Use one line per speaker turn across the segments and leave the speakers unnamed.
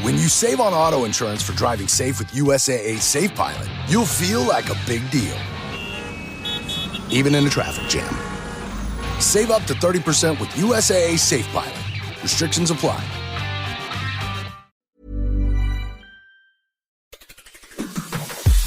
When you save on auto insurance for driving safe with USAA Safe Pilot, you'll feel like a big deal, even in a traffic jam. Save up to 30% with USAA Safe Pilot. Restrictions apply.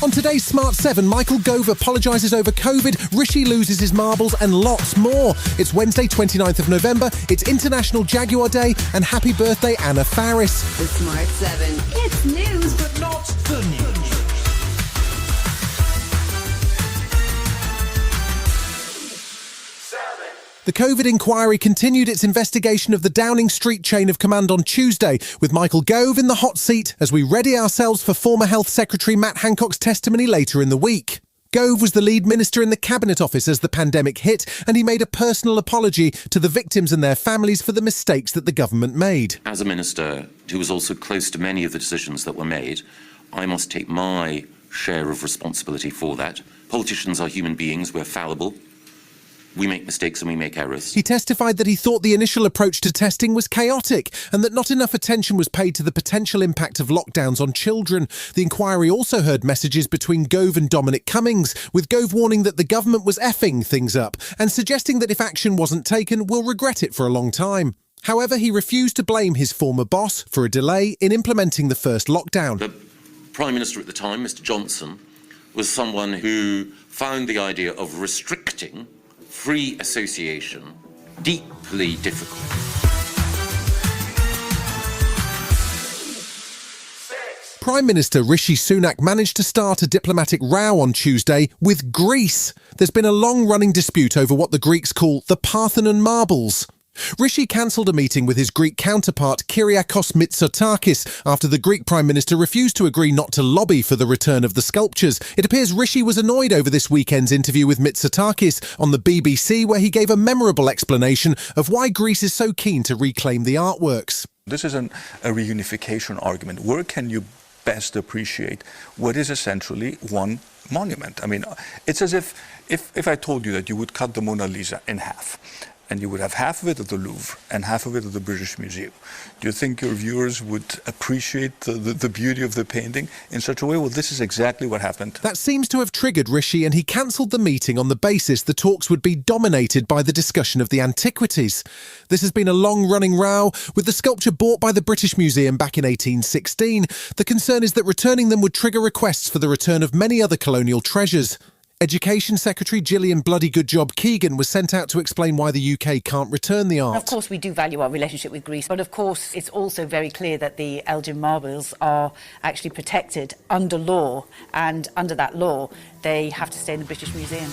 On today's Smart 7, Michael Gove apologises over COVID, Rishi loses his marbles and lots more. It's Wednesday 29th of November, it's International Jaguar Day, and happy birthday Anna Faris.
The Smart 7. It's news, but not the news.
The COVID inquiry continued its investigation of the Downing Street chain of command on Tuesday, with Michael Gove in the hot seat as we ready ourselves for former Health Secretary Matt Hancock's testimony later in the week. Gove was the lead minister in the Cabinet Office as the pandemic hit, and he made a personal apology to the victims and their families for the mistakes that the government made.
As a minister who was also close to many of the decisions that were made, I must take my share of responsibility for that. Politicians are human beings, we're fallible. We make mistakes and we make errors.
He testified that he thought the initial approach to testing was chaotic and that not enough attention was paid to the potential impact of lockdowns on children. The inquiry also heard messages between Gove and Dominic Cummings, with Gove warning that the government was effing things up and suggesting that if action wasn't taken, we'll regret it for a long time. However, he refused to blame his former boss for a delay in implementing the first lockdown.
The Prime Minister at the time, Mr Johnson, was someone who found the idea of restricting free association deeply difficult.
Prime Minister Rishi Sunak managed to start a diplomatic row on Tuesday with Greece. There's been a long-running dispute over what the Greeks call the Parthenon marbles. Rishi cancelled a meeting with his Greek counterpart Kyriakos Mitsotakis after the Greek Prime Minister refused to agree not to lobby for the return of the sculptures. It appears Rishi was annoyed over this weekend's interview with Mitsotakis on the BBC, where he gave a memorable explanation of why Greece is so keen to reclaim the artworks.
This is a reunification argument. Where can you best appreciate what is essentially one monument? I mean, it's as if I told you that you would cut the Mona Lisa in half, and you would have half of it at the Louvre and half of it at the British Museum. Do you think your viewers would appreciate the beauty of the painting in such a way? Well, this is exactly what happened.
That seems to have triggered Rishi, and he cancelled the meeting on the basis the talks would be dominated by the discussion of the antiquities. This has been a long-running row, with the sculpture bought by the British Museum back in 1816. The concern is that returning them would trigger requests for the return of many other colonial treasures. Education Secretary Gillian Bloody Good Job Keegan was sent out to explain why the UK can't return the art.
Of course, we do value our relationship with Greece, but of course it's also very clear that the Elgin marbles are actually protected under law, and under that law they have to stay in the British Museum.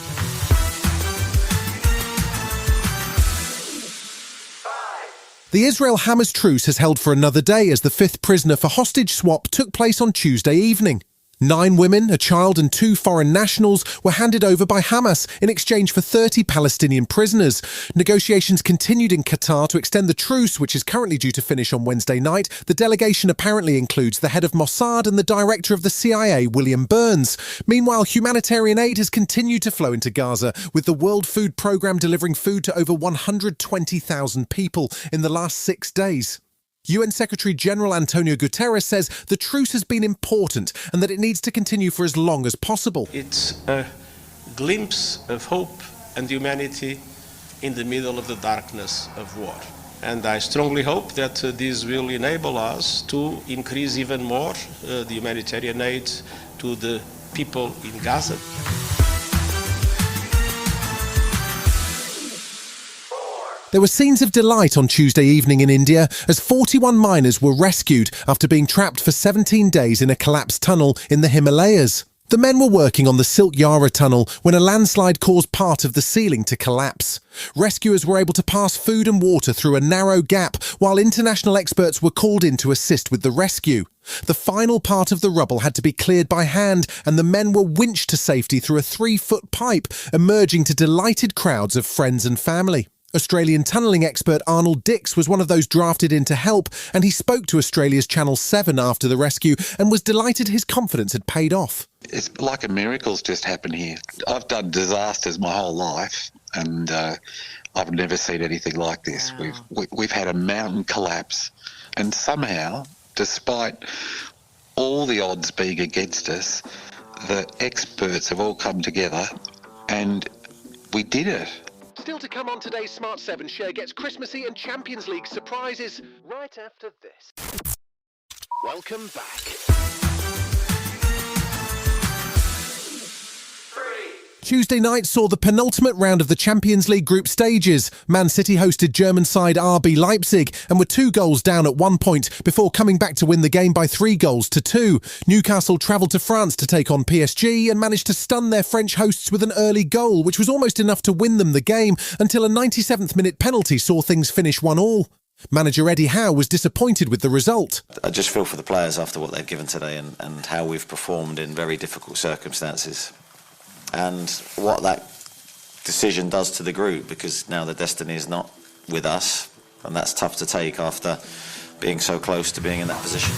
The Israel-Hamas truce has held for another day as the fifth prisoner for hostage swap took place on Tuesday evening. 9 women, a child and 2 foreign nationals were handed over by Hamas in exchange for 30 Palestinian prisoners. Negotiations continued in Qatar to extend the truce, which is currently due to finish on Wednesday night. The delegation apparently includes the head of Mossad and the director of the CIA, William Burns. Meanwhile, humanitarian aid has continued to flow into Gaza, with the World Food Programme delivering food to over 120,000 people in the last 6 days. UN Secretary-General Antonio Guterres says the truce has been important and that it needs to continue for as long as possible.
It's a glimpse of hope and humanity in the middle of the darkness of war. And I strongly hope that this will enable us to increase even more the humanitarian aid to the people in Gaza.
There were scenes of delight on Tuesday evening in India as 41 miners were rescued after being trapped for 17 days in a collapsed tunnel in the Himalayas. The men were working on the Silk Yara tunnel when a landslide caused part of the ceiling to collapse. Rescuers were able to pass food and water through a narrow gap while international experts were called in to assist with the rescue. The final part of the rubble had to be cleared by hand, and the men were winched to safety through a 3-foot pipe, emerging to delighted crowds of friends and family. Australian tunnelling expert Arnold Dix was one of those drafted in to help, and he spoke to Australia's Channel 7 after the rescue and was delighted his confidence had paid off.
It's like a miracle's just happened here. I've done disasters my whole life, and I've never seen anything like this. We've had a mountain collapse, and somehow despite all the odds being against us, the experts have all come together and we did it.
Still to come on today's Smart 7 Share gets Christmassy and Champions League surprises right after this. Welcome back. Tuesday night saw the penultimate round of the Champions League group stages. Man City hosted German side RB Leipzig and were 2 goals down at one point before coming back to win the game by 3-2. Newcastle travelled to France to take on PSG and managed to stun their French hosts with an early goal, which was almost enough to win them the game until a 97th minute penalty saw things finish 1-1. Manager Eddie Howe was disappointed with the result.
I just feel for the players after what they've given today and how we've performed in very difficult circumstances. And what that decision does to the group, because now the destiny is not with us, and that's tough to take after being so close to being in that position.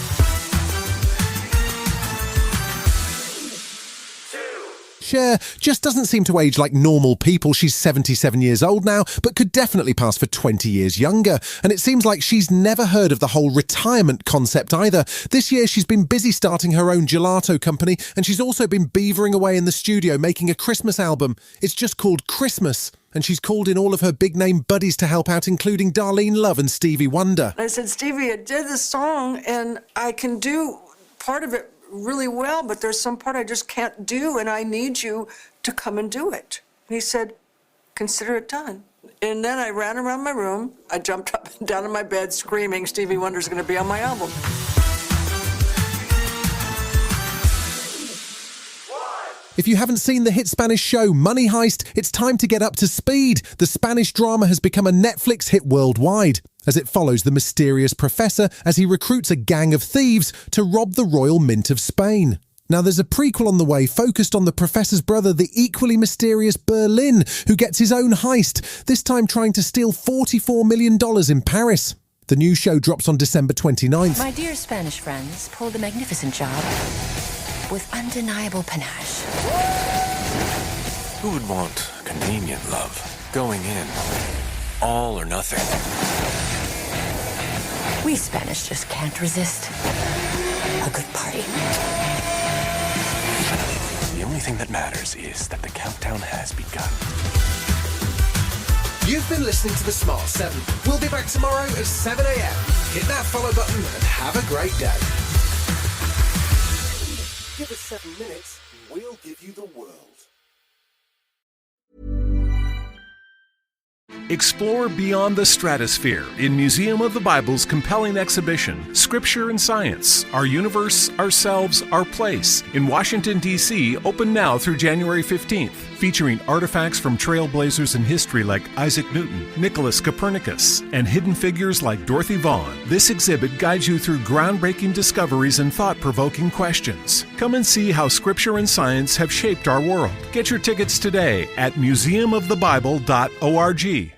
Cher just doesn't seem to age like normal people. She's 77 years old now, but could definitely pass for 20 years younger. And it seems like she's never heard of the whole retirement concept either. This year she's been busy starting her own gelato company, and she's also been beavering away in the studio making a Christmas album. It's just called Christmas. And she's called in all of her big-name buddies to help out, including Darlene Love and Stevie Wonder.
I said, Stevie, I did this song, and I can do part of it really well, but there's some part I just can't do, and I need you to come and do it. And he said, consider it done. And then I ran around my room. I jumped up and down in my bed screaming, Stevie Wonder's going to be on my album.
If you haven't seen the hit Spanish show Money Heist, it's time to get up to speed. The Spanish drama has become a Netflix hit worldwide, as it follows the mysterious professor as he recruits a gang of thieves to rob the Royal Mint of Spain. Now there's a prequel on the way focused on the professor's brother, the equally mysterious Berlin, who gets his own heist, this time trying to steal $44 million in Paris. The new show drops on December 29th.
My dear Spanish friends pulled a magnificent job with undeniable panache.
Who would want convenient love? Going in, all or nothing.
We Spanish just can't resist a good party.
The only thing that matters is that the countdown has begun.
You've been listening to The Smart 7. We'll be back tomorrow at 7 a.m. Hit that follow button and have a great day. Give us 7 minutes, and we'll give you the world.
Explore beyond the stratosphere in Museum of the Bible's compelling exhibition, Scripture and Science, Our Universe, Ourselves, Our Place, in Washington, D.C., open now through January 15th, featuring artifacts from trailblazers in history like Isaac Newton, Nicholas Copernicus, and hidden figures like Dorothy Vaughan. This exhibit guides you through groundbreaking discoveries and thought-provoking questions. Come and see how Scripture and Science have shaped our world. Get your tickets today at museumofthebible.org.